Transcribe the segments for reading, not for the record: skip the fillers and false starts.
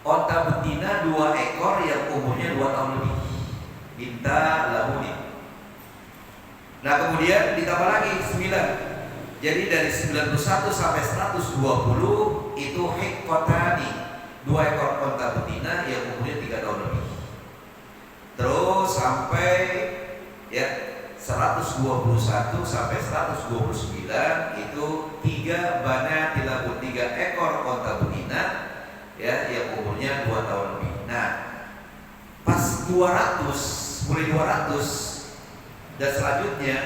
Onta betina 2 tahun lebih. Binta labuni. Nah kemudian ditambah lagi 9. Jadi dari 91 sampai 120 itu hiqqatani, 2 ekor unta betina yang umurnya 3 tahun lebih. Terus sampai ya 121 sampai 129 itu 3 banatil labun, 3 ekor unta betina ya yang umurnya 2 tahun lebih. Nah, pas 200, mulai 200 dan selanjutnya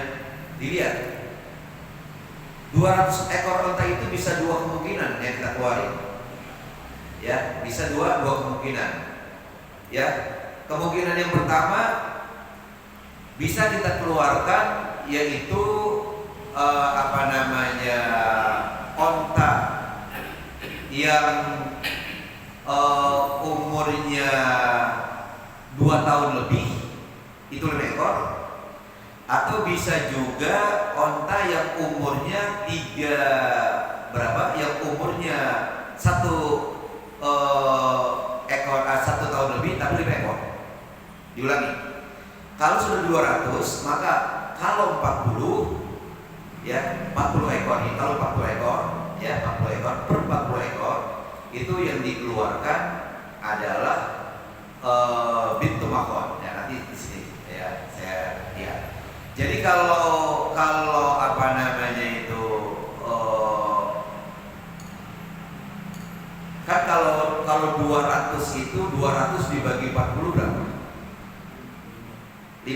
dilihat 200 ekor unta itu bisa 2 kemungkinan yang kita keluarin. Ya, bisa dua kemungkinan. Ya, kemungkinan yang pertama bisa kita keluarkan yaitu unta yang umurnya 2 tahun lebih itu 5 ekor, atau bisa juga unta yang umurnya 3 yang umurnya 1 ekor 1 tahun lebih tapi 5 ekor. Diulangi. Kalau sudah 200 maka kalau 40 ya 40 ekor nih, kalau 40 ekor ya 40 ekor per 40 ekor itu yang dikeluarkan adalah bintu makhon. Ya nanti di sini ya saya lihat. Jadi kalau kan kalau 200 itu 200 dibagi 40 berapa? 5.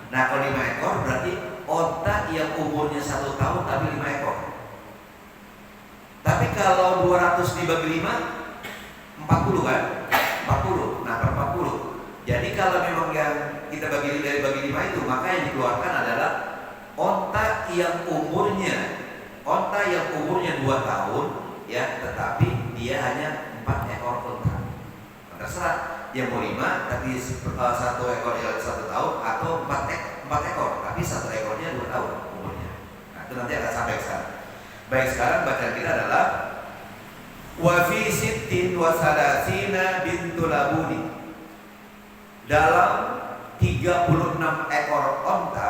Nah kalau 5 ekor berarti unta yang umurnya 1 tahun tapi 5 ekor. Tapi kalau 200 dibagi 5 40 kan? 40. Nah per 40. Jadi kalau memang yang kita bagi 5 itu, maka yang dikeluarkan adalah unta yang umurnya 2 tahun ya, tetapi dia hanya 4 ekor unta. Terserah dia mau 5 tapi 1 ekor yang 1 tahun, atau 4 ekor tapi 1 ekornya 2 tahun umurnya. Nah itu nanti akan sampai ke sana. Baik, sekarang bacaan kita adalah wa fi sittin wa salasina bintu labuni. Dalam 36 ekor unta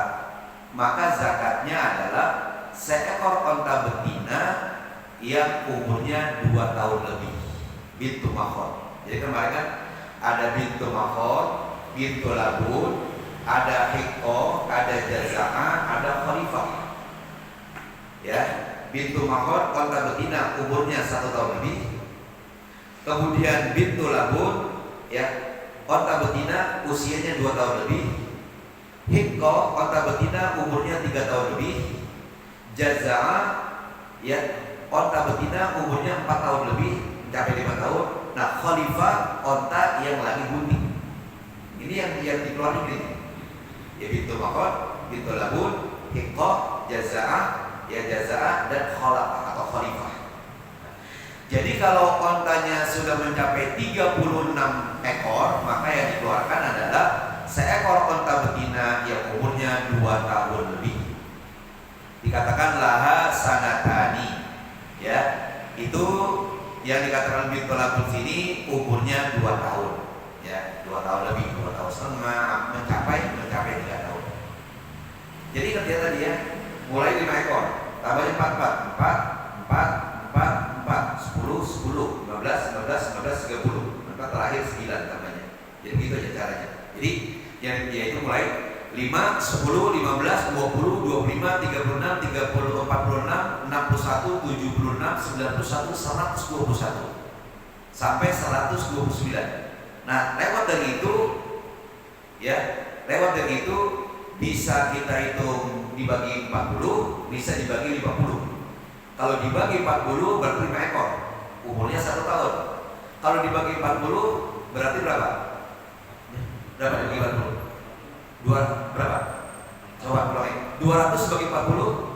maka zakatnya adalah seekor unta betina yang umurnya 2 tahun lebih, bintu makhon. Jadi kemarin kan ada bintu makhon, bintu labun, ada hiqqah, ada jaza'ah, ada khalifah. Ya, bintu makhon unta betina umurnya 1 tahun lebih. Kemudian bintu labun ya unta betina usianya 2 tahun lebih. Hiqqah unta betina umurnya 3 tahun lebih. Jaza'ah ya unta betina umurnya 4 tahun lebih, mencapai 5 tahun. Nah khalifah unta yang lagi bunting. Ini yang dikeluarkan ini. Ya bintu makhon, bintu labun, hiqqah, jaza'ah, ya jaza'ah dan khalafah atau khalifah. Jadi kalau ontanya sudah mencapai 36 ekor, maka yang dikeluarkan adalah seekor onta betina yang umurnya 2 tahun lebih. Dikatakan laha sanatani. Ya, itu yang dikatakan bintu labun sini umurnya 2 tahun. Ya, 2 tahun lebih, 2 tahun setengah, mencapai 3 tahun. Jadi kerja tadi ya, mulai 5 ekor, tambahnya 4, 10, 15, 30, maka terakhir 9 tambahnya. Jadi begitu aja caranya. Jadi yang dia itu mulai 5, 10, 15, 20, 25, 36, 30, 46, 61, 76, 91, 121 sampai 129. Nah, lewat dari itu bisa kita hitung dibagi 40, bisa dibagi 50. Kalau dibagi 40 berarti 5 ekor, umurnya 1 tahun. Kalau dibagi 40 berarti berapa? Berapa dibagi 40? Berapa? Coba ulangi. 200 bagi 40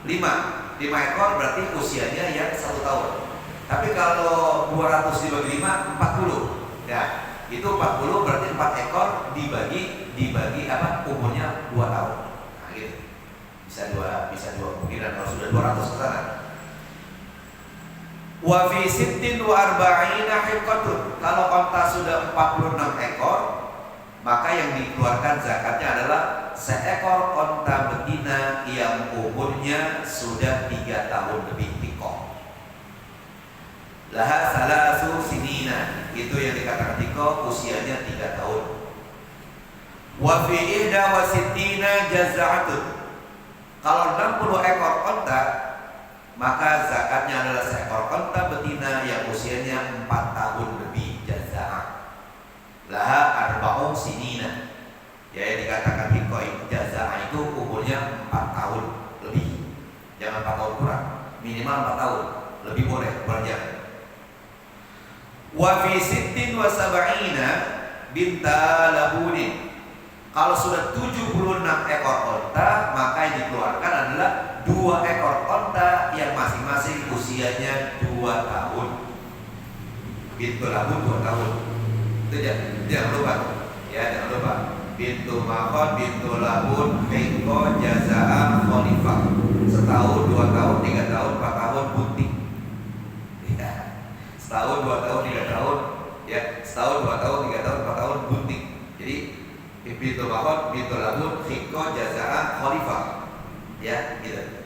5 ekor berarti usianya yang 1 tahun. Tapi kalau 200 dibagi 5 40. Ya, itu 40 berarti 4 ekor dibagi apa? Umurnya 2 tahun. Nah, gitu. Bisa dua kemungkinan kalau sudah 200 ke sana. Wa fi sittin wa arba'ina hiqqatun. Kalau onta sudah 46 ekor, maka yang dikeluarkan zakatnya adalah seekor onta betina yang umurnya sudah 3 tahun lebih. Hiqqah. Laha salasu sinina, itu yang dikatakan hiqqah, usianya 3 tahun. Wa fi ihda wa sittina jaz'atun. Kalau 60 ekor onta, maka zakatnya adalah seekor onta betina yang usianya 4 tahun lebih, jaza'ah. Laha arba'u sinina. Ya, yang dikatakan hiqqah jaza'ah itu umurnya 4 tahun lebih. Jangan 4 tahun kurang, minimal 4 tahun. Lebih boleh, jangan. Wa fi sittin wa sab'ina binta labunin. Kalau sudah 76 ekor onta, maka yang dikeluarkan adalah 2 ekor onta yang masing-masing usianya 2 tahun. Bintu labun 2 tahun. Itu jangan lupa. Ya, jangan lupa. Bintu makhon, bintu labun, hiqqah, jaza'ah, khalifah. Setahun, 2 tahun, 3 tahun, 4 tahun bunting. Ya. Setahun, 2 tahun, 3 tahun, ya. Setahun, 2 tahun, 3 tahun, 4 tahun bunting. Jadi bintu makhon, bintu labun, hiqqah, jaza'ah, khalifah. Ya, gitu.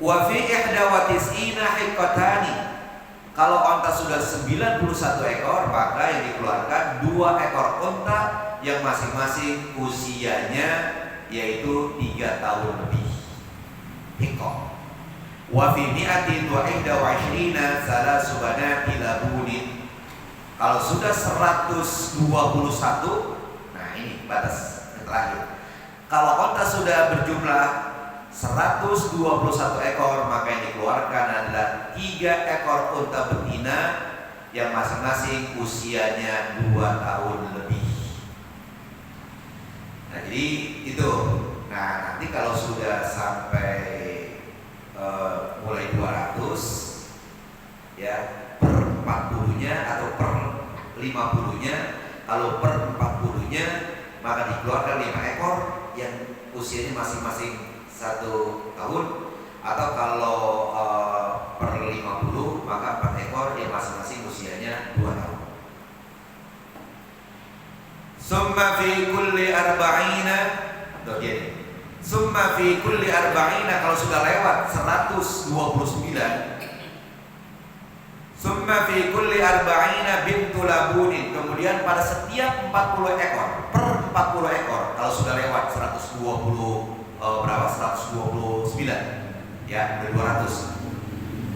Wa fi ihda wa tis'ina hiqqatani. Kalau onta sudah 91 ekor, maka yang dikeluarkan 2 ekor onta yang masing-masing usianya yaitu 3 tahun lebih. Hiqqah. Wa fi mi'atin wa ihda wa ishrina salasu banati labunin. Kalau sudah 121, nah ini batas yang terakhir. Kalau onta sudah berjumlah 121 ekor, maka yang dikeluarkan adalah 3 ekor unta betina yang masing-masing usianya 2 tahun lebih. Nah, jadi itu. Nah, nanti kalau sudah sampai mulai 200, ya, per 40-nya atau per 50-nya, kalau per 40-nya maka dikeluarkan 5 ekor yang usianya masing-masing 1 tahun, atau kalau per 50 maka 4 ekor yang masing-masing usianya 2 tahun. Summa fi kulli arba'ina, summa fi kulli arba'ina, kalau sudah lewat 129, summa fi kulli arba'ina bintu labunin, kemudian pada setiap 40 ekor, per 40 ekor, kalau sudah lewat 129, ya, udah 200.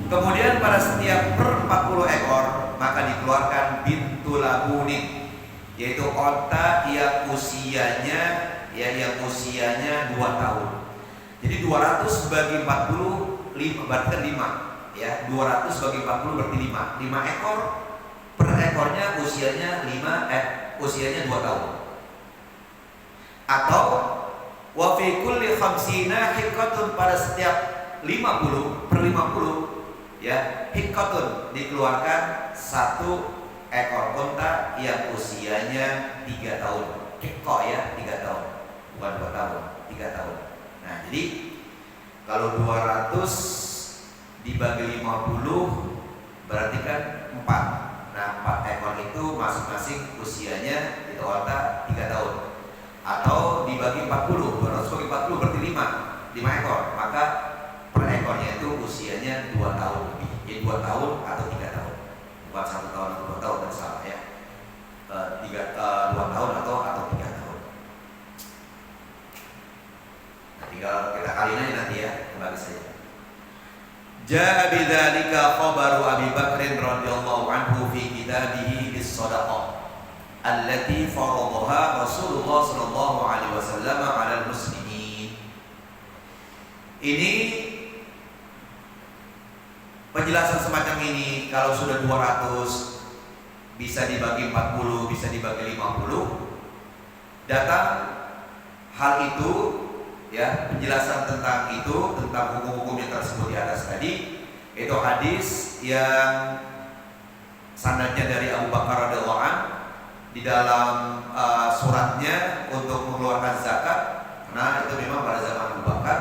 Kemudian pada setiap per 40 ekor maka dikeluarkan bintu labunin, yaitu onta yang usianya, ya, yang usianya 2 tahun. Jadi 200 bagi 40, berarti kan 5, ya. 200 bagi 40 berarti 5 ekor, per ekornya usianya 2 tahun. Atau wa fi kulli khamsina hiqqatun, pada setiap 50 per 50, ya, hiqqatun, dikeluarkan 1 ekor unta yang usianya 3 tahun. Hiqqah, ya, 3 tahun, bukan 2 tahun, 3 tahun. Nah, jadi kalau 200 dibagi 50 berarti kan 4. Nah, 4 ekor itu masing-masing usianya itu unta 3 tahun. Atau dibagi 40, 200 bagi 40 berarti 5 ekor, maka per ekornya itu usianya 2 tahun lebih. Ya, 2 tahun atau 3 tahun, bukan 1 tahun atau 2 tahun, dan salah, ya. 2 tahun atau 3 tahun. Nah, tinggal kita kaliin aja nanti, ya, kembali saja. Ja'a bidzalika khabaru Abi Bakrin radhiyallahu anhu fi kitabihi bis-shadaqah allati faradaha Rasulullah sallallahu alaihi wasallam 'alal muslimin. Ini penjelasan semacam ini, kalau sudah 200 bisa dibagi 40, bisa dibagi 50, datang hal itu, ya, penjelasan tentang itu, tentang hukum-hukum yang tersebut di atas tadi. Itu hadis yang sanadnya dari Abu Bakar radhiyallahu anhu di dalam suratnya untuk mengeluarkan zakat. Karena itu memang pada zaman Abu Bakar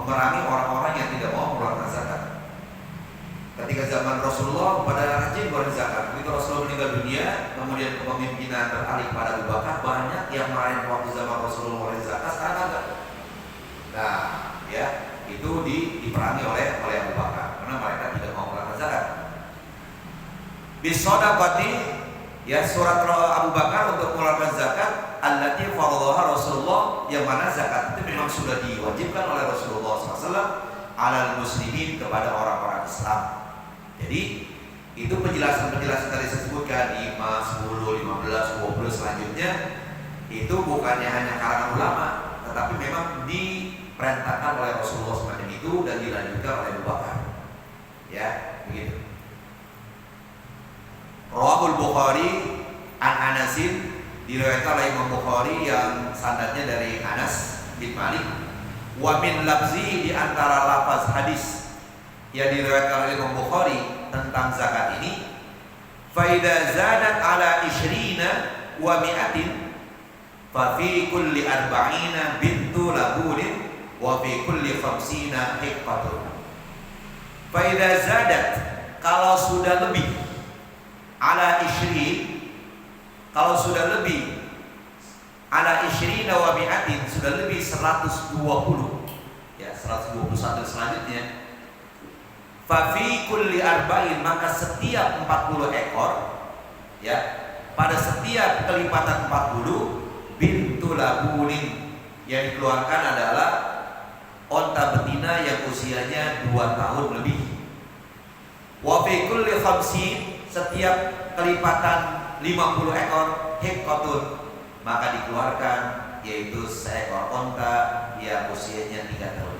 memerangi orang-orang yang tidak mau mengeluarkan zakat. Ketika zaman Rasulullah pada rajin mengeluarkan zakat. Begitu Rasulullah meninggal dunia, kemudian kepemimpinan beralih pada Abu Bakar, banyak yang merayakan waktu zaman Rasulullah mengeluarkan zakat, sekarang agak. Nah, ya itu diperangi oleh Abu Bakar karena mereka tidak mau mengeluarkan zakat. Bisodaqati, ya surat Abu Bakar untuk mengeluarkan zakat allati faradhaha Rasulullah, yang mana zakat itu memang sudah diwajibkan oleh Rasulullah SAW alal muslimin, kepada orang-orang Islam. Jadi itu penjelasan-penjelasan tadi saya sebutkan 5, 10, 15, 20 selanjutnya itu bukannya hanya karangan ulama, tetapi memang diperintahkan oleh Rasulullah semacam itu dan dilanjutkan oleh Abu Bakar. Ya, begitu. Rawahul Bukhari an Anasin, diriwayatkan oleh Imam Bukhari yang sanadnya dari Anas bin Malik. Wa min lafzi, di antara lafaz hadis yang diriwayatkan oleh Imam Bukhari tentang zakat ini, fa idza zadat ala 20 wa mi'atin fa fi kulli 40 bintu labunin wa fi kulli 50 hiqqatun. Fa idza zadat, kalau sudah lebih, ala 20, kalau sudah lebih, ala 20 wa mi'atin, sudah lebih 120, ya 121 selanjutnya. Fa fi kulli 40, maka setiap 40 ekor, ya pada setiap kelipatan 40 bintu labunin, yang dikeluarkan adalah onta betina yang usianya 2 tahun lebih. Wa fi kulli 50, setiap kelipatan 50 ekor hiqqatun, maka dikeluarkan yaitu seekor onta yang usianya 3 tahun.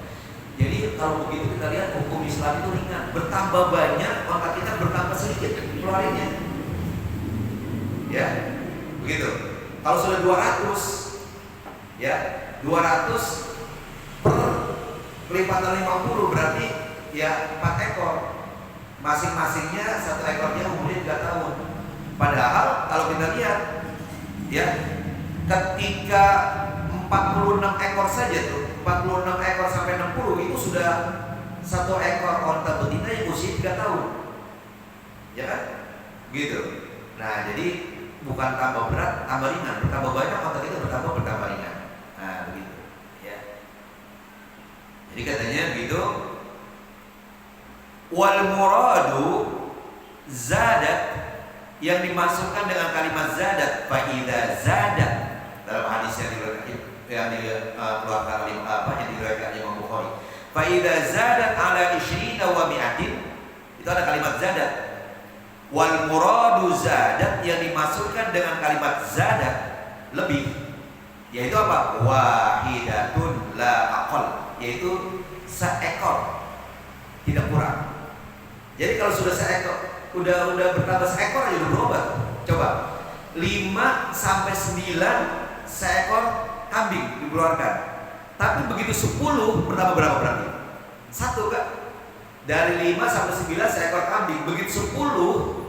Jadi kalau begitu kita lihat hukum Islam itu ringan. Bertambah banyak onta kita, bertambah sedikit keluarinnya. Ya, begitu. Kalau sudah 200, ya 200 per kelipatan 50 berarti ya 4 ekor. Masing-masingnya 1 ekornya umurnya 3 tahun. Padahal kalau kita lihat, ya ketika 46 ekor saja tuh, 46 ekor sampai 60 itu sudah 1 ekor onta betina yang usia 3 tahun. Ya kan? Gitu. Nah, jadi bukan tambah berat, tambah ringan. Bertambah banyak onta kita bertambah ringan. Nah, begitu. Ya. Jadi katanya begitu. Wal muradu zadat, yang dimasukkan dengan kalimat zadat, fa idza zadat, dalam hadis yang dikeluarkan oleh yang diriwayatkan Imam Bukhari, fa idza zadat ala 20 wa mi'atin, itu ada kalimat zadat. Wal muradu zadat, yang dimasukkan dengan kalimat zadat, lebih, yaitu apa? Wahidatun la aqal, yaitu seekor, tidak kurang. Jadi kalau sudah seekor, udah bertambah seekor aja udah berobat. Coba 5 sampai 9 seekor kambing dikeluarkan. Tapi begitu 10 bertambah berapa berarti? 1 kan? Dari 5 sampai 9 seekor kambing, begitu 10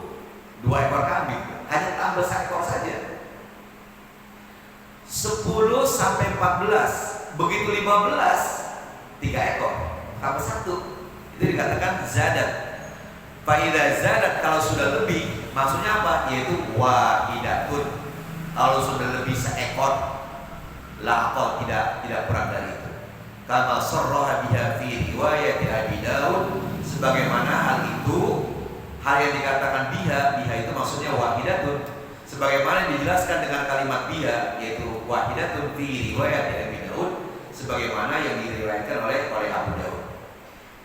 2 ekor kambing, hanya tambah seekor saja. 10 sampai 14, begitu 15 3 ekor, tambah 1. Itu dikatakan zadat. Faidah zadat, kalau sudah lebih, maksudnya apa? Yaitu wahidatun, kalau sudah lebih seekor, laqal, tidak kurang dari itu. Kama sarraha biha fi riwayat Abi Daud, sebagaimana hal itu, hal yang dikatakan biha itu maksudnya wahidatun, sebagaimana dijelaskan dengan kalimat biha, yaitu wahidatun fi riwayat Abi Daud, sebagaimana yang diriwayatkan oleh Abu Daud.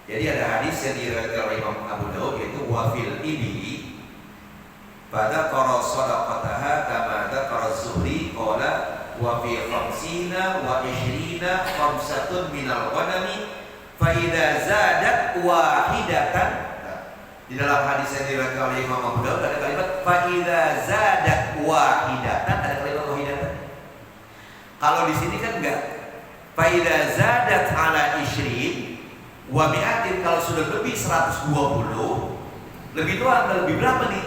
Jadi ada hadis yang diriwayatkan oleh Imam Abu Daud, yaitu wafil ibili pada qara sadaqataha kama dzakara Az-Zuhri qala wa fi 50 wa 20 khamsatun minal ghanami fa idza zadat wahidatan. Di dalam hadis yang diriwayatkan oleh Imam Abu Daud ada kalimat fa idza zadat wahidatan, ada kalimat wahidatan. Kalau di sini kan enggak. Fa idza zadat ala 20 wa mi'atin, kalau sudah lebih 120, lebih doang, lebih berapa nih?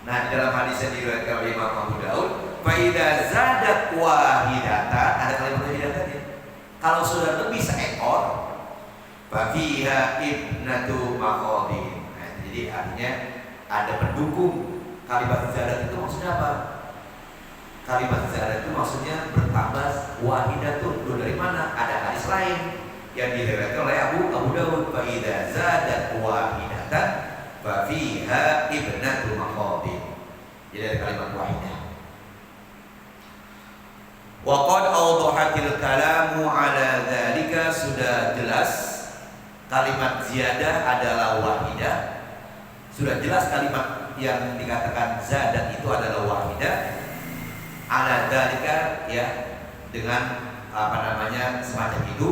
Nah, di dalam hadis yang diriwayatkan oleh Imam Abu Daud, fa idza zadat wahidatan, ada kalimat wahidatannya. Kalau sudah lebih seekor, Fafiha ibnatu makhadin. Nah, jadi artinya ada pendukung. Kalimat ziyadah itu maksudnya apa? Kalimat ziyadah itu maksudnya bertambah wahidatun. Dari mana? Ada hadis lain yang diriwayatkan oleh Abu Dawud. Fa idza zadat wahidatan fa fiha ibnatu makhadin. Jadi ada kalimat wahidah. Wa qad awdahatil kalamu ala dzalika, sudah jelas kalimat ziyadah adalah wahidah. Sudah jelas kalimat yang dikatakan zadat itu adalah wahidah. Ala dzalika, ya, dengan semacam itu.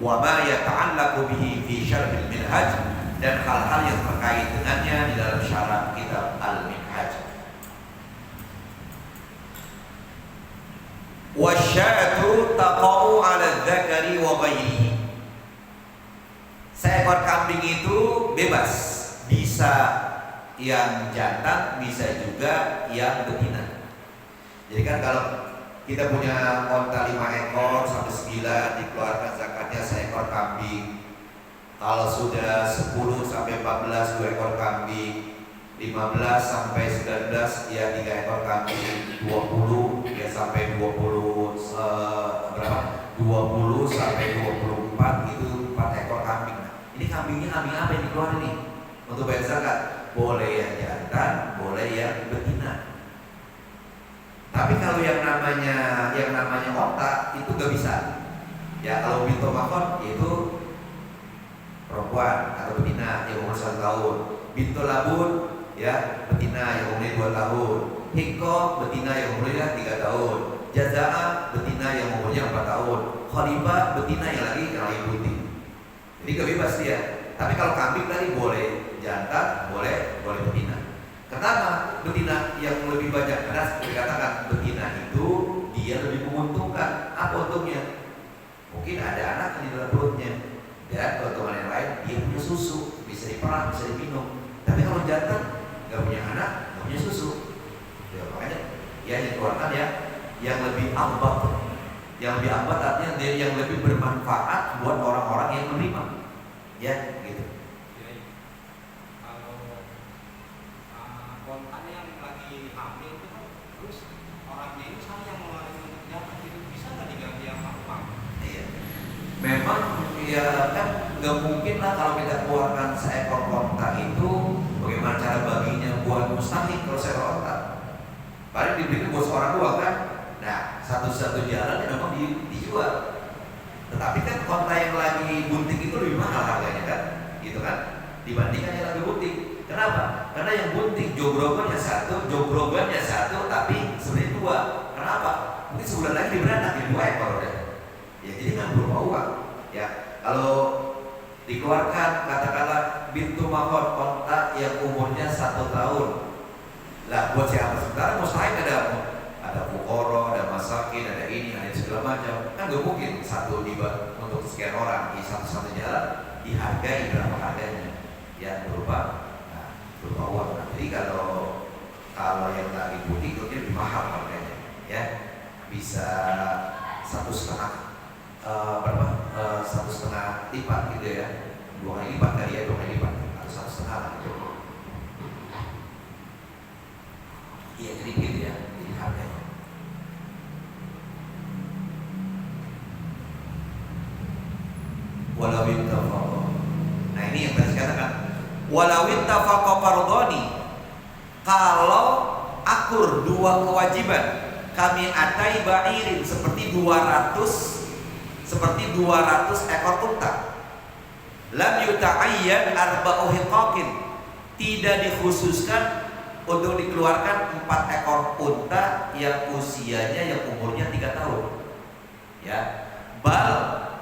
Wa ma yata'allaqu bihi fi syarhil minhaj, dan hal-hal yang terkait dengannya di dalam syarah kitab Al-Minhaj. Wasyatu taqa'u 'ala dzakari wa ghairihi. Seekor kambing itu bebas, bisa yang jantan, bisa juga yang betina. Jadi kan kalau kita punya onta 5 ekor sampai 9, dikeluarkan zakatnya seekor kambing. Kalau sudah 10 sampai 14 2 ekor kambing, 15 sampai 19 ya 3 ekor kambing, 20 ya sampai 20 20 sampai 24 itu 4 ekor kambing. Nah, ini kambingnya kambing apa yang dikeluarin nih untuk bayar zakat? Boleh yang jantan, boleh yang betina. Tapi kalau yang namanya onta itu gak bisa. Ya kalau bintu makhon itu perempuan atau betina yang umur 1 tahun. Bintu labun ya betina yang umurnya 2 tahun. Hikko betina yang umurnya 3 tahun. Jazaa betina yang umurnya 4 tahun. Khalifah betina yang lagi putih. Jadi gak bebas dia. Tapi kalau kambing tadi boleh jantan, boleh betina. Kenapa betina yang lebih banyak? Karena dikatakan betina itu dia lebih menguntungkan. Apa untungnya? Mungkin ada anak di dalam perutnya, dan keuntungan yang lain dia punya susu, bisa diperah, bisa diminum. Tapi kalau jantan nggak punya anak, nggak punya susu, ya makanya ya dikeluarkan ya yang lebih ambat. Yang lebih ambat artinya dia yang lebih bermanfaat buat orang-orang yang menerima. Ya gitu. Kontanya yang lagi hamil itu kan, terus orangnya ini sayang ngeluarin zakat, itu bisa nggak diganti yang apa? Iya. Memang ya kan nggak mungkin lah kalau kita keluarkan seekor onta itu bagaimana cara baginya buat mustahik kalau seekor onta. Paling diberikan buat seorang doang kan. Nah satu-satu jalan yang memang dijual. Tetapi kan onta yang lagi bunting itu lebih mahal harganya kan, gitu kan, dibandingkan yang lagi bunting. Kenapa? Karena yang bunting jogrogannya satu, tapi sebenarnya 2. Kenapa? Mungkin sebulan lagi diberanak jadi 2 ekor deh. Ya jadi nggak berupa uang. Ya kalau dikeluarkan katakanlah bintu makhon onta yang umurnya 1 tahun, lah buat siapa? Sementara mustahil ada fuqara, ada masakin, ada ini, ada segala macam. Kan nggak mungkin satu dibuat untuk sekian orang di satu jalan dihargai berapa harganya? Ya berupa uang. Nah, jadi kalau yang lagi putih itu lebih mahal harganya, ya bisa 1,5 lipat gitu ya, 2 kali lipat kali ya, 2 kali lipat atau 1,5 lah gitu. Iya jadi gitu ya, jadi harganya. Walau ittafaqa. Nah ini yang tadi katakan. Walau ittafaqa fardhani, kalau akur 2 kewajiban, kami atai ba'irin seperti 200 ekor unta. Lam yuta'ayyan arba'u hiqaqin, tidak dikhususkan untuk dikeluarkan 4 ekor unta yang usianya yang umurnya 3 tahun. Ya, bal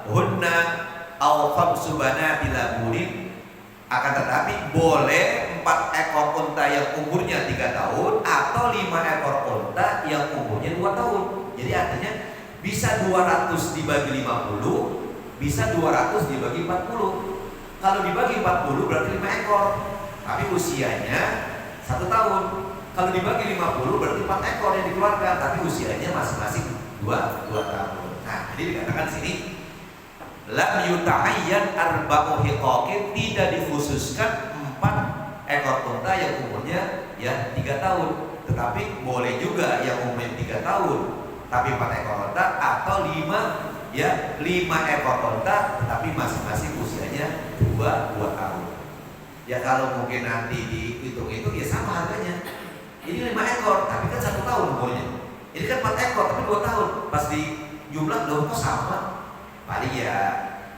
hunna aw khamsu banati labunin, akan tetapi boleh 4 ekor unta yang umurnya 3 tahun atau 5 ekor unta yang umurnya 2 tahun. Jadi artinya bisa 200 dibagi 50, bisa 200 dibagi 40. Kalau dibagi 40 berarti 5 ekor, tapi usianya 1 tahun. Kalau dibagi 50 berarti 4 ekor yang dikeluarkan, tapi usianya masing-masing 2 tahun. Nah, jadi dikatakan di sini lam yuta'ayyan arba'u hiqaqin, tidak dikhususkan 4 ekor unta yang umurnya ya 3 tahun, tetapi boleh juga yang umurnya 3 tahun tapi 4 ekor unta, atau 5 ekor unta tetapi masing-masing usianya 2 tahun. Ya kalau mungkin nanti dihitung itu ya sama harganya. Ini 5 ekor tapi kan 1 tahun umurnya. Ini kan 4 ekor tapi 2 tahun. Pas di jumlah loh kok sama? Paling ya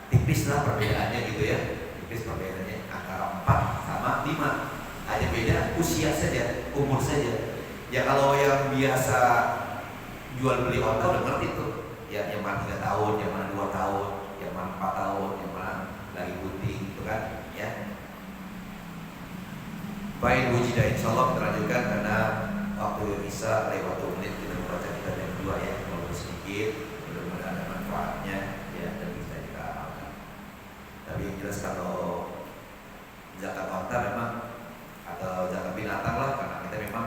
tipis lah perbedaannya gitu ya. Tipis perbedaannya antara 4 sama 5. Hanya beda usia saja, umur saja. Ya kalau yang biasa jual beli onta udah ngerti tuh. Ya yang mana 3 tahun, yang mana 2 tahun, yang mana 4 tahun, yang mana lagi putih gitu kan, ya. Baik, wujida, insyaallah kita lanjutkan karena waktu bisa lewat 2 menit, kita membaca kitab yang kedua ya, walaupun sedikit, mudah-mudahan ada manfaatnya ya dan bisa kita amalkan. Tapi yang jelas kalau zakat onta memang atau zakat binatang lah, karena kita memang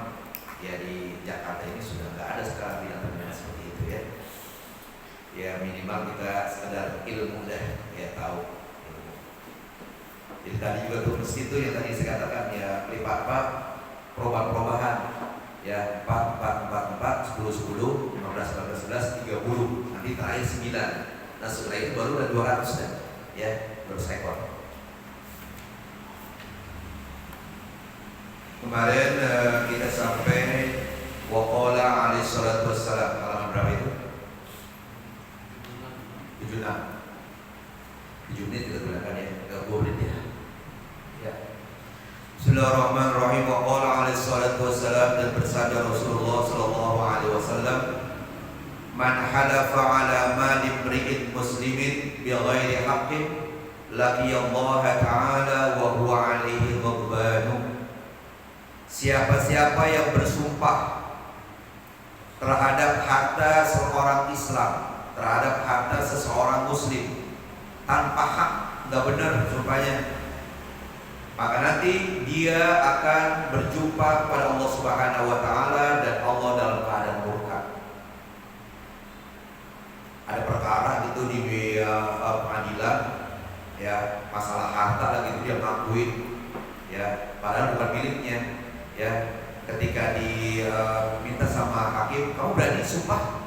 ya di Jakarta ini sudah nggak ada sekarang binatang seperti itu ya. Ya minimal kita sekedar ilmu deh, ya tahu ilmu. Jadi tadi juga tuh meski itu yang tadi saya katakan ya lipat-lipat perubahan-perubahan ya 4, 10, 10, 15, 11, 30, nanti terakhir 9. Nah setelah itu baru ada 200 dan ya 200 ekor. Kemarin kita sampai waqala alaihi salatu wassalam, halaman berapa itu? 76. 7 menit kita gunakan ya, 2 menit ya. Ya. Bismillahirrahmanirrahim. Waqala alaihi salatu wassalam, dan bersabda Rasulullah sallallahu alaihi wasallam, man halafa ala mali imri'in muslimin bi ghairi haqqin laqiyallaha ta'ala wa huwa alaihi ghadbanu. Siapa-siapa yang bersumpah terhadap harta seorang Islam, terhadap harta seseorang muslim tanpa hak, nggak benar sumpahnya, maka nanti dia akan berjumpa kepada Allah Subhanahu wa taala dan Allah dalam keadaan murka. Ada perkara gitu di pengadilan ya, masalah harta lagi itu dia ngakuin ya, padahal bukan miliknya ya. Ketika diminta sama hakim, kamu berani sumpah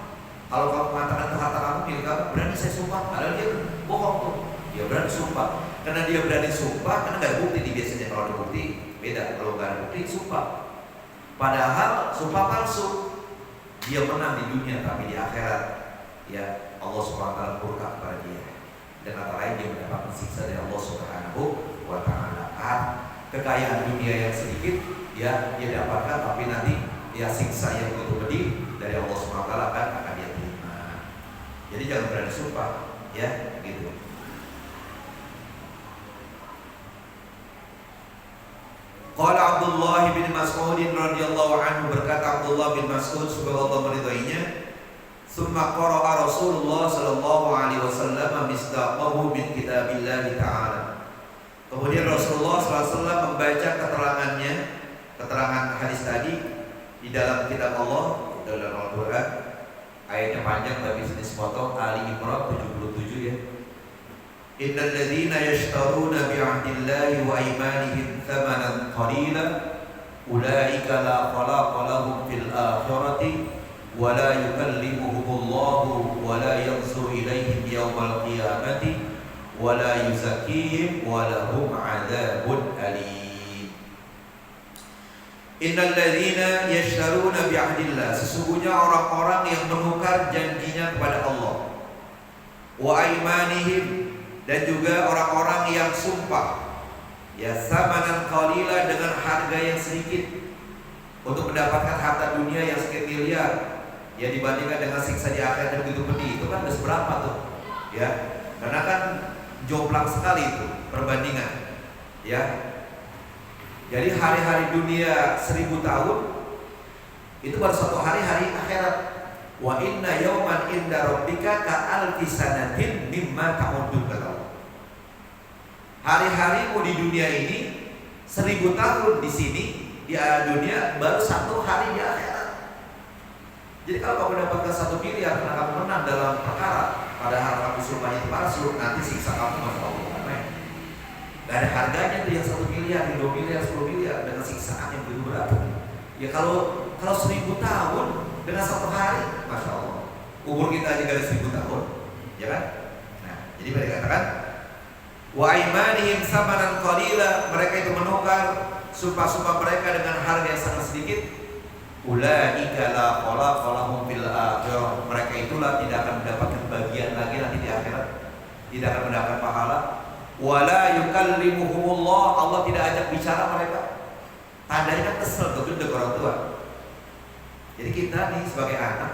kalau kamu mengatakan itu harta kamu milik kamu, berani saya sumpah, padahal dia bohong tuh. Dia berani sumpah karena dia berani sumpah karena nggak ada bukti. Di biasanya kalau ada bukti beda, kalau nggak ada bukti sumpah. Padahal sumpah palsu, dia menang di dunia tapi di akhirat ya Allah Subhanahu wa taala murka kepada dia, dan kata lain dia mendapatkan siksa dari Allah Subhanahu wa taala. Kekayaan dunia yang sedikit ya dia dapatkan, tapi nanti ya siksa yang begitu pedih dari Allah Subhanahu wa taala akan dia terima. Jadi jangan berani sumpah ya gitu. Qala Abdullah bin Mas'ud radhiyallahu anhu, berkata Abdullah bin Mas'ud semoga Allah meridainya, summa qara'a Rasulullah sallallahu alaihi wasallam misdaqahu min kitabillah ta'ala. Kemudian Rasulullah SAW membaca keterangannya, keterangan hadis tadi di dalam kitab Allah, dalam Al-Quran. Ayatnya panjang tapi jenis potong, Ali Imran 77 ya. Innal ladzina yashtaruna bi'ahdillahi wa aymanihim thamanan qalila ulaika la khalaqa lahum fil akhirati wa la yukallimuhumullahu wa la yanzuru ilaihim yawmal qiyamati wa la yuzakkihim wa lahum 'adzabun alim. Innal ladzina yashtaruna bi'ahdillah, sesungguhnya orang-orang yang menukar janjinya kepada Allah, wa aymanihim, dan juga orang-orang yang sumpah ya samanan qalila, dengan harga yang sedikit untuk mendapatkan harta dunia yang sekian miliar ya, dibandingkan dengan siksa di akhirat yang begitu pedih. Itu kan seberapa tuh ya, karena kan jomplang sekali itu perbandingan ya. Jadi hari-hari dunia 1000 tahun itu baru satu hari akhirat. Wa inna yawman inda rabbika ka alfi sanatin mimma ta'udun. Hari-harimu di dunia ini 1000 tahun di sini di dunia, baru satu hari di akhirat. Jadi kalau kamu mendapatkan 1 miliar karena kamu menang dalam perkara, padahal kamu sumpahnya itu palsu, nanti siksa kamu masya Allah bukan main. Gak ada harganya tuh yang 1 miliar, yang 2 miliar, 10 miliar dengan siksaan yang begitu berat. Ya kalau 1000 tahun dengan 1 hari, masya Allah. Umur kita aja gak ada 1000 tahun, ya kan? Nah, jadi mereka katakan, wa aimanihim samanan qalila, mereka itu menukar sumpah-sumpah mereka dengan harga yang sangat sedikit. Ulaika la khalaqa lahum fil akhirah, mereka itulah tidak akan mendapatkan bagian lagi nanti di akhirat, tidak akan mendapatkan pahala. Wala yukallimuhumullah, Allah tidak ajak bicara mereka. Tandanya kan kesel tuh gede orang tua. Jadi kita nih sebagai anak,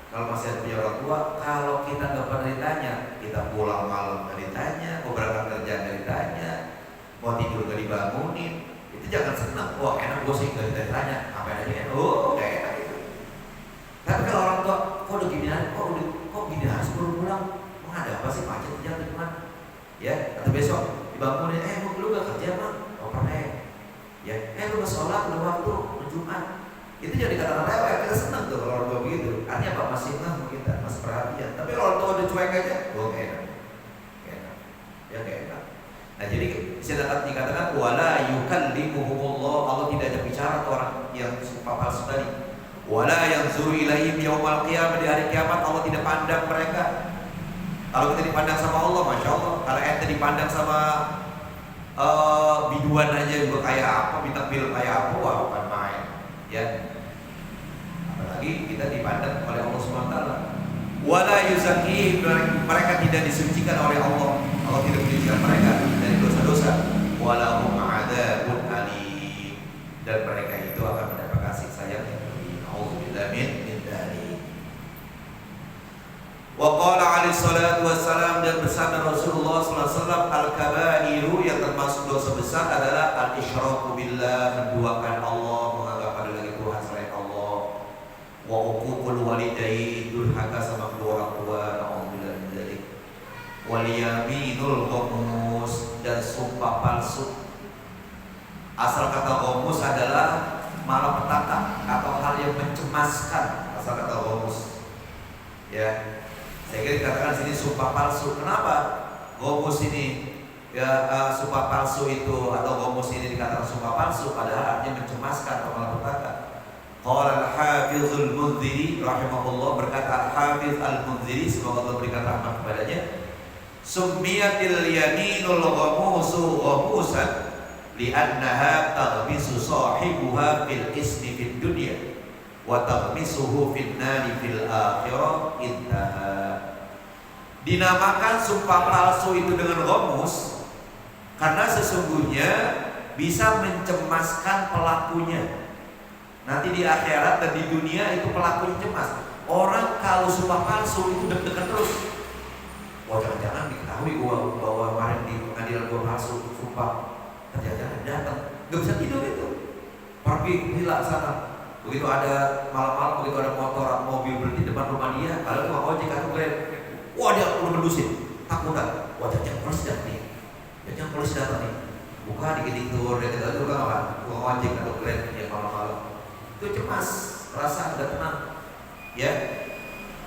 kalau masih ada punya orang tua, kalau kita nggak pernah ditanya, kita pulang malam nggak ditanya, mau berangkat kerja nggak ditanya, mau tidur nggak dibangunin, itu jangan senang. Wah enak gue sih nggak ditanya, apa aja kan? Oh nggak enak itu. Tapi kalau orang tua, kok udah gini aja, kok gini harus pulang, mau ada apa sih macet jangan gimana? Ya, atau besok dibangunin, mau lu nggak kerja bang? Oh pernah ya, lu nggak sholat udah waktu Jumat. Itu jadi kata-kata rewel, kita senang tuh kalau orang tua begitu. Artinya apa? Masih ngeh kita, masih perhatian. Tapi kalau orang tua udah cuek aja, oh gak enak, gak enak, ya gak enak. Nah jadi dikatakan wala yukallimuhumullah, Allah tidak ada bicara ke orang yang sumpah palsu tadi. Wala yanzuru ilaihim yaumal qiyamah, di hari kiamat Allah tidak pandang mereka. Kalau kita dipandang sama Allah, masya Allah. Kalau ente dipandang sama biduan aja juga kayak apa, bintang film kayak apa, wah bukan main, ya. Apalagi kita dipandang oleh Allah SWT. Wala yuzakihim, mereka tidak disucikan oleh Allah. Allah tidak mensucikan mereka dari dosa-dosa. Walahum adzabun alim, dan mereka itu akan mendapatkan siksa yang pedih. Auzubillahi min dzalik. Wa qala alaihi salatu wassalam, dan bersabda Rasulullah sallallahu alaihi wasallam, al-kabairu, yang termasuk dosa besar adalah al-isyraku billah, menduakan Allah, menganggap ada lagi Tuhan selain Allah. Wa uququl walidain, durhaka sama kedua orang tua, na'udzubillah min dzalik. Wal yaminul ghamus, dan sumpah palsu. Asal kata ghamus adalah malapetaka atau hal yang mencemaskan, asal kata ghamus. Ya. Saya kira dikatakan sini sumpah palsu. Kenapa ghamus ini ya sumpah palsu itu atau ghamus ini dikatakan sumpah palsu padahal artinya mencemaskan atau malapetaka. Qala al-Hafiz al-Munziri rahimahullah, berkata al-Hafiz al-Munziri, semoga Allah berikan rahmat kepadanya, summiyatil yaminul ghamusu ghamusan li'annaha taghmisu sahibuha fil ismi fid dunya wa taghmisuhu fin nari fil akhirah. Intaha. Dinamakan sumpah palsu itu dengan ghamus karena sesungguhnya bisa mencemaskan pelakunya. Nanti di akhirat dan di dunia itu pelakunya cemas. Orang kalau sumpah palsu itu deg-degan terus. Wah jangan-jangan diketahui bahwa kemarin di pengadilan gua palsu sumpah, jangan-jangan datang, nggak bisa tidur itu. Pergi hilang sana. Begitu ada malam-malam, begitu ada motor atau mobil berhenti depan rumah dia, kalau tukang ojek atau grab, wah dia udah mendusin, takutan. Wah jangan polisi datang nih, jangan polisi datang nih. Buka dikit tur, dia kata tukang apa? Tukang ojek atau grab yang malam-malam. Itu cemas, rasa nggak tenang. Ya,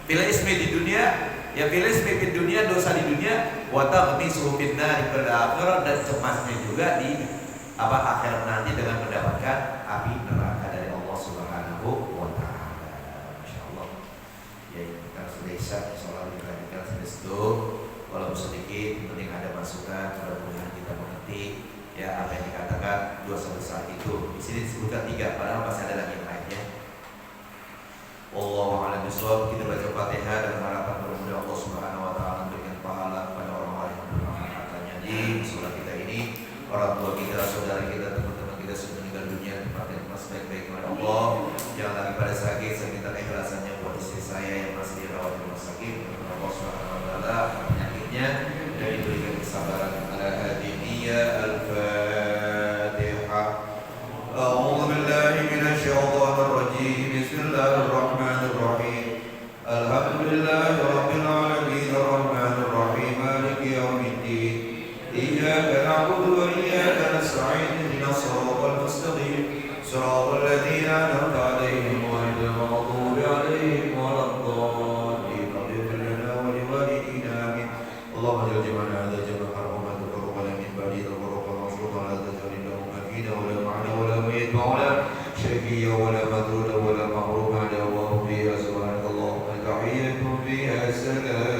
bila ismi di dunia, ya bila ismi di dunia, dosa di dunia, wata misuh fitnah di akhirat, dan cemasnya juga di akhirat nanti dengan mendapatkan api neraka dari Allah Subhanahu wa Ta'ala. Masya Allah. Ya kita sudah isya, insyaallah kita sedikit, walaupun sedikit, penting ada masukan, mudah-mudahan kita mengerti ya apa yang dikatakan dosa besar itu. Di sini disebutkan 3, padahal masih ada lagi yang lainnya. Wallahu a'lam bishawab. Kita baca Fatihah dan harapan mudah-mudahan Allah Subhanahu wa Ta'ala memberikan pahala kepada orang-orang yang bermanfaatnya di surat kita ini. Orang tua kita, saudara kita, teman-teman kita sudah meninggal dunia, tempat yang masih baik-baik kepada Allah. Yang lagi pada sakit, saya minta ikhlasannya buat istri saya yang masih dirawat di rumah sakit. Allah Subhanahu wa Ta'ala penyakitnya dan diberikan kesabaran. Ala hadiniya al-Fatihah. A'udzu billahi minasyaitonir rajim. Bismillahirrahmanirrahim. Alhamdulillahi rabbil alamin, arrahmanir rahim, maliki yaumiddin. Iyyaka na'budu wa iyyaka nasta'in. Ihdinas siratal mustaqim. Shiratal ladzina an'amta 'alaihim ghairil maghdubi 'alaihim waladdallin. Ighfir lana wa liwalidina المولى شفيع ولا مطرود ولا محروم دعواه فيها سبحانك اللهم تحية فيها سلام